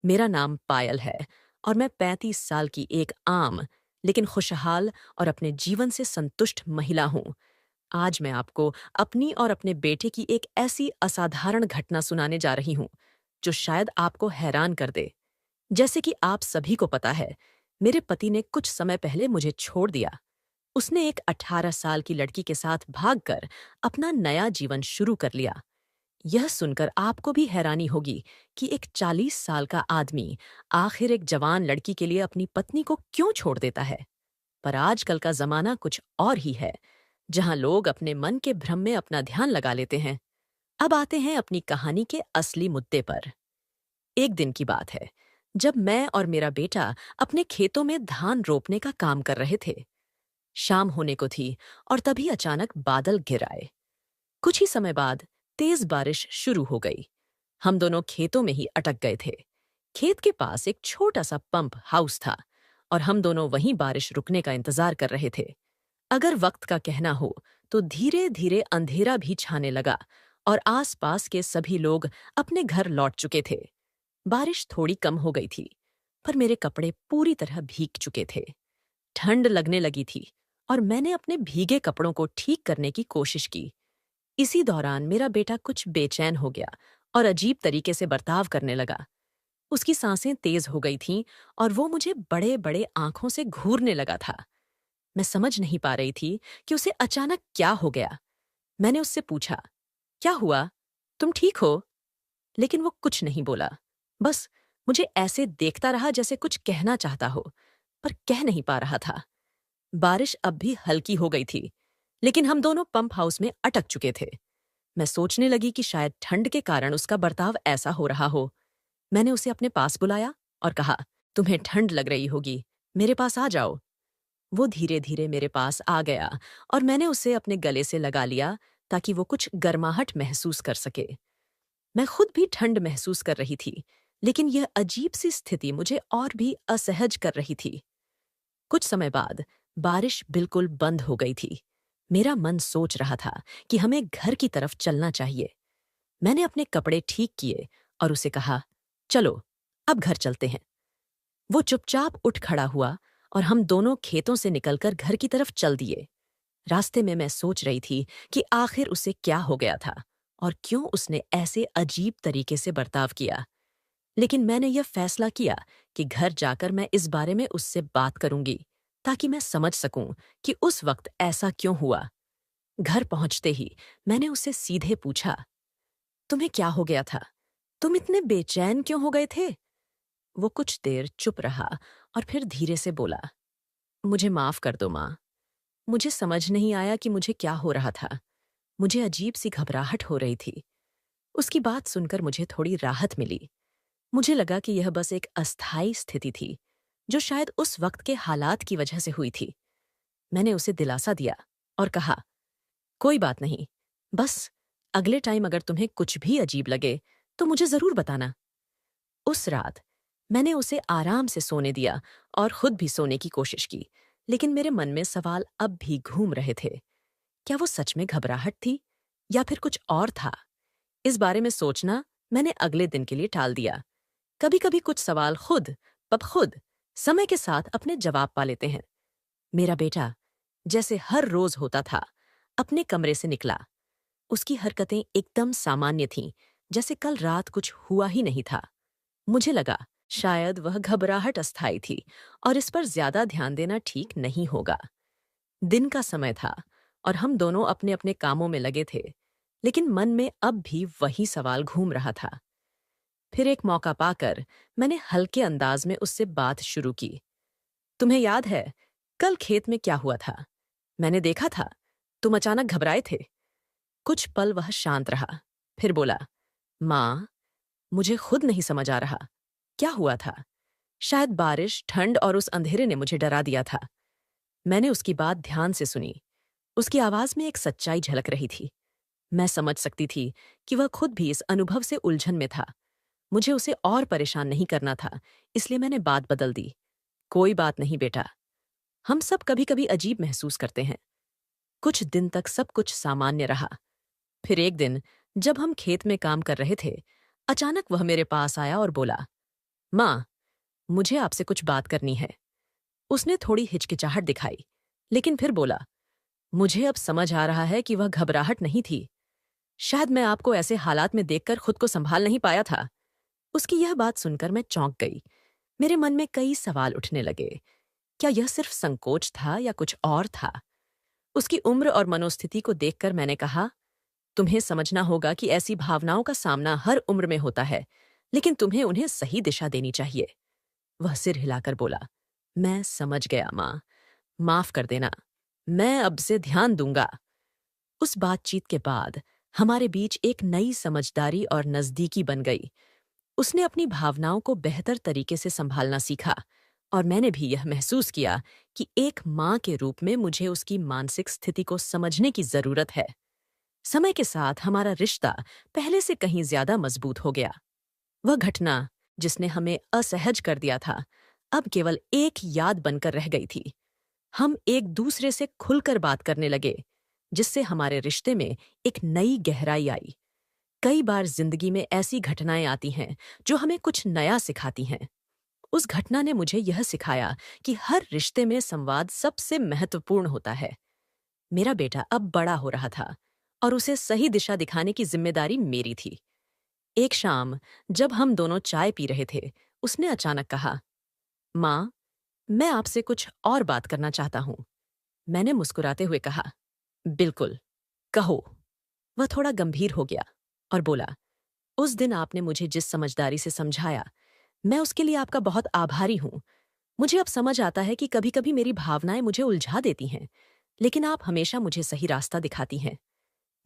मेरा नाम पायल है और मैं 35 साल की एक आम लेकिन खुशहाल और अपने जीवन से संतुष्ट महिला हूँ। आज मैं आपको अपनी और अपने बेटे की एक ऐसी असाधारण घटना सुनाने जा रही हूँ जो शायद आपको हैरान कर दे। जैसे कि आप सभी को पता है, मेरे पति ने कुछ समय पहले मुझे छोड़ दिया। उसने एक 18 साल की लड़की के साथ भागकर अपना नया जीवन शुरू कर लिया। यह सुनकर आपको भी हैरानी होगी कि एक 40 साल का आदमी आखिर एक जवान लड़की के लिए अपनी पत्नी को क्यों छोड़ देता है। पर आजकल का जमाना कुछ और ही है, जहां लोग अपने मन के भ्रम में अपना ध्यान लगा लेते हैं। अब आते हैं अपनी कहानी के असली मुद्दे पर। एक दिन की बात है, जब मैं और मेरा बेटा अपने खेतों में धान रोपने का काम कर रहे थे। शाम होने को थी और तभी अचानक बादल घिर आए। कुछ ही समय बाद तेज बारिश शुरू हो गई। हम दोनों खेतों में ही अटक गए थे। खेत के पास एक छोटा सा पंप हाउस था और हम दोनों वहीं बारिश रुकने का इंतजार कर रहे थे। अगर वक्त का कहना हो तो धीरे धीरे अंधेरा भी छाने लगा और आसपास के सभी लोग अपने घर लौट चुके थे। बारिश थोड़ी कम हो गई थी, पर मेरे कपड़े पूरी तरह भीग चुके थे। ठंड लगने लगी थी और मैंने अपने भीगे कपड़ों को ठीक करने की कोशिश की। इसी दौरान मेरा बेटा कुछ बेचैन हो गया और अजीब तरीके से बर्ताव करने लगा। उसकी सांसें तेज हो गई थीं और वो मुझे बड़े बड़े आंखों से घूरने लगा था। मैं समझ नहीं पा रही थी कि उसे अचानक क्या हो गया। मैंने उससे पूछा, क्या हुआ? तुम ठीक हो? लेकिन वो कुछ नहीं बोला। बस मुझे ऐसे देखता रहा जैसे कुछ कहना चाहता हो, पर कह नहीं पा रहा था। बारिश अब भी हल्की हो गई थी, लेकिन हम दोनों पंप हाउस में अटक चुके थे। मैं सोचने लगी कि शायद ठंड के कारण उसका बर्ताव ऐसा हो रहा हो। मैंने उसे अपने पास बुलाया और कहा, तुम्हें ठंड लग रही होगी, मेरे पास आ जाओ। वो धीरे धीरे मेरे पास आ गया और मैंने उसे अपने गले से लगा लिया ताकि वो कुछ गर्माहट महसूस कर सके। मैं खुद भी ठंड महसूस कर रही थी, लेकिन यह अजीब सी स्थिति मुझे और भी असहज कर रही थी। कुछ समय बाद बारिश बिल्कुल बंद हो गई थी। मेरा मन सोच रहा था कि हमें घर की तरफ चलना चाहिए। मैंने अपने कपड़े ठीक किए और उसे कहा, चलो अब घर चलते हैं। वो चुपचाप उठ खड़ा हुआ और हम दोनों खेतों से निकलकर घर की तरफ चल दिए। रास्ते में मैं सोच रही थी कि आखिर उसे क्या हो गया था और क्यों उसने ऐसे अजीब तरीके से बर्ताव किया। लेकिन मैंने यह फैसला किया कि घर जाकर मैं इस बारे में उससे बात करूंगी, ताकि मैं समझ सकूं कि उस वक्त ऐसा क्यों हुआ। घर पहुंचते ही मैंने उससे सीधे पूछा, तुम्हें क्या हो गया था? तुम इतने बेचैन क्यों हो गए थे? वो कुछ देर चुप रहा और फिर धीरे से बोला, मुझे माफ कर दो माँ। मुझे समझ नहीं आया कि मुझे क्या हो रहा था। मुझे अजीब सी घबराहट हो रही थी। उसकी बात सुनकर मुझे थोड़ी राहत मिली। मुझे लगा कि यह बस एक अस्थायी स्थिति थी, जो शायद उस वक्त के हालात की वजह से हुई थी। मैंने उसे दिलासा दिया और कहा, कोई बात नहीं, बस अगले टाइम अगर तुम्हें कुछ भी अजीब लगे तो मुझे जरूर बताना। उस रात मैंने उसे आराम से सोने दिया और खुद भी सोने की कोशिश की, लेकिन मेरे मन में सवाल अब भी घूम रहे थे। क्या वो सच में घबराहट थी या फिर कुछ और था? इस बारे में सोचना मैंने अगले दिन के लिए टाल दिया। कभी कभी कुछ सवाल खुद ब खुद समय के साथ अपने जवाब पा लेते हैं। मेरा बेटा, जैसे हर रोज होता था, अपने कमरे से निकला। उसकी हरकतें एकदम सामान्य थीं, जैसे कल रात कुछ हुआ ही नहीं था। मुझे लगा शायद वह घबराहट अस्थायी थी और इस पर ज्यादा ध्यान देना ठीक नहीं होगा। दिन का समय था और हम दोनों अपने अपने कामों में लगे थे, लेकिन मन में अब भी वही सवाल घूम रहा था। फिर एक मौका पाकर मैंने हल्के अंदाज में उससे बात शुरू की। तुम्हें याद है कल खेत में क्या हुआ था? मैंने देखा था, तुम अचानक घबराए थे। कुछ पल वह शांत रहा, फिर बोला, माँ, मुझे खुद नहीं समझ आ रहा क्या हुआ था। शायद बारिश, ठंड और उस अंधेरे ने मुझे डरा दिया था। मैंने उसकी बात ध्यान से सुनी। उसकी आवाज में एक सच्चाई झलक रही थी। मैं समझ सकती थी कि वह खुद भी इस अनुभव से उलझन में था। मुझे उसे और परेशान नहीं करना था, इसलिए मैंने बात बदल दी। कोई बात नहीं बेटा, हम सब कभी कभी अजीब महसूस करते हैं। कुछ दिन तक सब कुछ सामान्य रहा। फिर एक दिन जब हम खेत में काम कर रहे थे, अचानक वह मेरे पास आया और बोला, माँ, मुझे आपसे कुछ बात करनी है। उसने थोड़ी हिचकिचाहट दिखाई, लेकिन फिर बोला, मुझे अब समझ आ रहा है कि वह घबराहट नहीं थी। शायद मैं आपको ऐसे हालात में देखकर खुद को संभाल नहीं पाया था। उसकी यह बात सुनकर मैं चौंक गई। मेरे मन में कई सवाल उठने लगे। क्या यह सिर्फ संकोच था या कुछ और था? उसकी उम्र और मनोस्थिति को देखकर मैंने कहा, तुम्हें समझना होगा कि ऐसी भावनाओं का सामना हर उम्र में होता है, लेकिन तुम्हें उन्हें सही दिशा देनी चाहिए। वह सिर हिलाकर बोला, मैं समझ गया माँ, माफ कर देना, मैं अब से ध्यान दूंगा। उस बातचीत के बाद हमारे बीच एक नई समझदारी और नजदीकी बन गई। उसने अपनी भावनाओं को बेहतर तरीके से संभालना सीखा और मैंने भी यह महसूस किया कि एक माँ के रूप में मुझे उसकी मानसिक स्थिति को समझने की जरूरत है। समय के साथ हमारा रिश्ता पहले से कहीं ज्यादा मजबूत हो गया। वह घटना जिसने हमें असहज कर दिया था, अब केवल एक याद बनकर रह गई थी। हम एक दूसरे से खुलकर बात करने लगे, जिससे हमारे रिश्ते में एक नई गहराई आई। कई बार जिंदगी में ऐसी घटनाएं आती हैं जो हमें कुछ नया सिखाती हैं। उस घटना ने मुझे यह सिखाया कि हर रिश्ते में संवाद सबसे महत्वपूर्ण होता है। मेरा बेटा अब बड़ा हो रहा था और उसे सही दिशा दिखाने की जिम्मेदारी मेरी थी। एक शाम जब हम दोनों चाय पी रहे थे, उसने अचानक कहा, माँ, मैं आपसे कुछ और बात करना चाहता हूँ। मैंने मुस्कुराते हुए कहा, बिल्कुल, कहो। वह थोड़ा गंभीर हो गया और बोला, उस दिन आपने मुझे जिस समझदारी से समझाया, मैं उसके लिए आपका बहुत आभारी हूँ। मुझे अब समझ आता है कि कभी कभी मेरी भावनाएं मुझे उलझा देती हैं, लेकिन आप हमेशा मुझे सही रास्ता दिखाती हैं।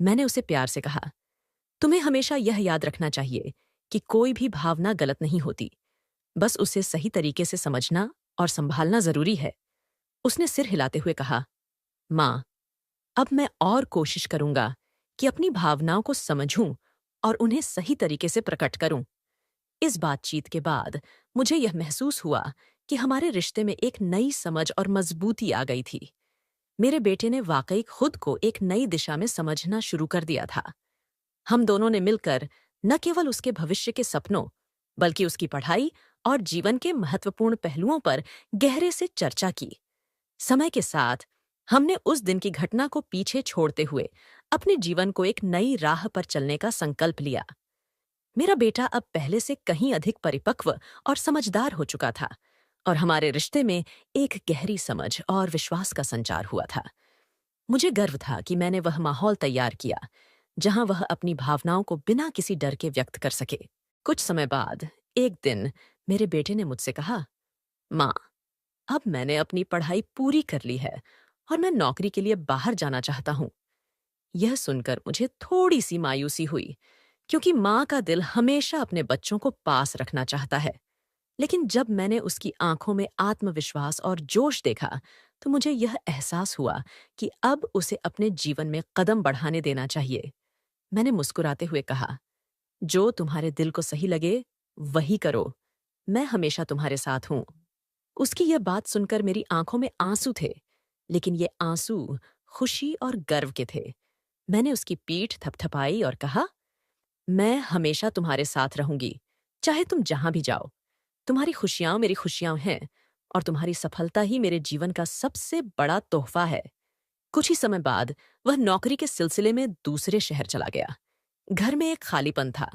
मैंने उसे प्यार से कहा, तुम्हें हमेशा यह याद रखना चाहिए कि कोई भी भावना गलत नहीं होती, बस उसे सही तरीके से समझना और संभालना जरूरी है। उसने सिर हिलाते हुए कहा, माँ, अब मैं और कोशिश करूंगा कि अपनी भावनाओं को समझूं और उन्हें सही तरीके से प्रकट करूं। इस बातचीत के बाद मुझे यह महसूस हुआ कि हमारे रिश्ते में एक नई समझ और मजबूती आ गई थी। मेरे बेटे ने वाकई खुद को एक नई दिशा में समझना शुरू कर दिया था। हम दोनों ने मिलकर न केवल उसके भविष्य के सपनों, बल्कि उसकी पढ़ाई और जीवन के महत्वपूर्ण पहलुओं पर गहरे से चर्चा की। समय के साथ हमने उस दिन की घटना को पीछे छोड़ते हुए अपने जीवन को एक नई राह पर चलने का संकल्प लिया। मेरा बेटा अब पहले से कहीं अधिक परिपक्व और समझदार हो चुका था और हमारे रिश्ते में एक गहरी समझ और विश्वास का संचार हुआ था। मुझे गर्व था कि मैंने वह माहौल तैयार किया जहां वह अपनी भावनाओं को बिना किसी डर के व्यक्त कर सके। कुछ समय बाद एक दिन मेरे बेटे ने मुझसे कहा, माँ, अब मैंने अपनी पढ़ाई पूरी कर ली है और मैं नौकरी के लिए बाहर जाना चाहता हूँ। यह सुनकर मुझे थोड़ी सी मायूसी हुई, क्योंकि माँ का दिल हमेशा अपने बच्चों को पास रखना चाहता है। लेकिन जब मैंने उसकी आंखों में आत्मविश्वास और जोश देखा, तो मुझे यह एहसास हुआ कि अब उसे अपने जीवन में कदम बढ़ाने देना चाहिए। मैंने मुस्कुराते हुए कहा, जो तुम्हारे दिल को सही लगे, वही करो। मैं हमेशा तुम्हारे साथ हूँ। उसकी यह बात सुनकर मेरी आंखों में आंसू थे, लेकिन ये आंसू खुशी और गर्व के थे। मैंने उसकी पीठ थपथपाई और कहा, मैं हमेशा तुम्हारे साथ रहूंगी, चाहे तुम जहां भी जाओ। तुम्हारी खुशियां मेरी खुशियां हैं और तुम्हारी सफलता ही मेरे जीवन का सबसे बड़ा तोहफा है। कुछ ही समय बाद वह नौकरी के सिलसिले में दूसरे शहर चला गया। घर में एक खालीपन था,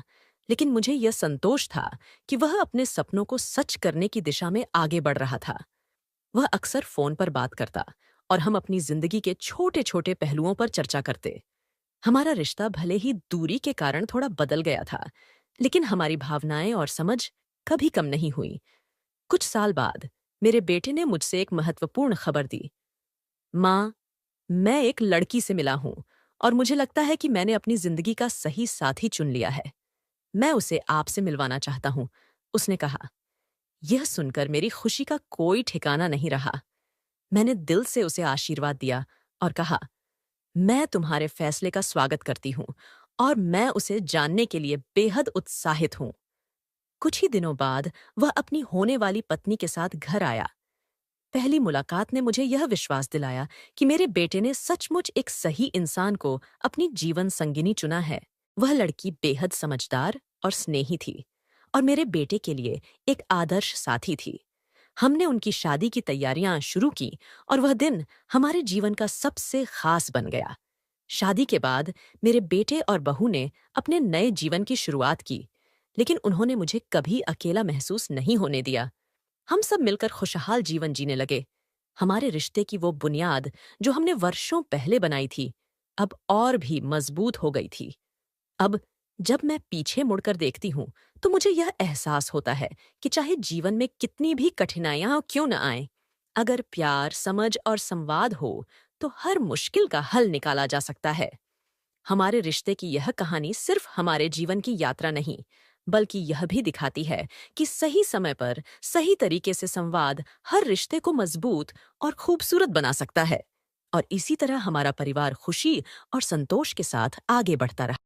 लेकिन मुझे यह संतोष था कि वह अपने सपनों को सच करने की दिशा में आगे बढ़ रहा था। वह अक्सर फोन पर बात करता और हम अपनी जिंदगी के छोटे छोटे पहलुओं पर चर्चा करते। हमारा रिश्ता भले ही दूरी के कारण थोड़ा बदल गया था, लेकिन हमारी भावनाएं और समझ कभी कम नहीं हुई। कुछ साल बाद मेरे बेटे ने मुझसे एक महत्वपूर्ण खबर दी। माँ, मैं एक लड़की से मिला हूं और मुझे लगता है कि मैंने अपनी जिंदगी का सही साथी चुन लिया है। मैं उसे आपसे मिलवाना चाहता हूं, उसने कहा। यह सुनकर मेरी खुशी का कोई ठिकाना नहीं रहा। मैंने दिल से उसे आशीर्वाद दिया और कहा, मैं तुम्हारे फैसले का स्वागत करती हूँ और मैं उसे जानने के लिए बेहद उत्साहित हूँ। कुछ ही दिनों बाद वह अपनी होने वाली पत्नी के साथ घर आया। पहली मुलाकात ने मुझे यह विश्वास दिलाया कि मेरे बेटे ने सचमुच एक सही इंसान को अपनी जीवन संगिनी चुना है। वह लड़की बेहद समझदार और स्नेही थी और मेरे बेटे के लिए एक आदर्श साथी थी। हमने उनकी शादी की तैयारियां शुरू की और वह दिन हमारे जीवन का सबसे खास बन गया। शादी के बाद मेरे बेटे और बहू ने अपने नए जीवन की शुरुआत की, लेकिन उन्होंने मुझे कभी अकेला महसूस नहीं होने दिया। हम सब मिलकर खुशहाल जीवन जीने लगे। हमारे रिश्ते की वो बुनियाद जो हमने वर्षों पहले बनाई थी, अब और भी मजबूत हो गई थी। अब जब मैं पीछे मुड़कर देखती हूँ, तो मुझे यह एहसास होता है कि चाहे जीवन में कितनी भी कठिनाइयां क्यों न आएं, अगर प्यार, समझ और संवाद हो, तो हर मुश्किल का हल निकाला जा सकता है। हमारे रिश्ते की यह कहानी सिर्फ हमारे जीवन की यात्रा नहीं, बल्कि यह भी दिखाती है कि सही समय पर सही तरीके से संवाद हर रिश्ते को मजबूत और खूबसूरत बना सकता है। और इसी तरह हमारा परिवार खुशी और संतोष के साथ आगे बढ़ता रहा।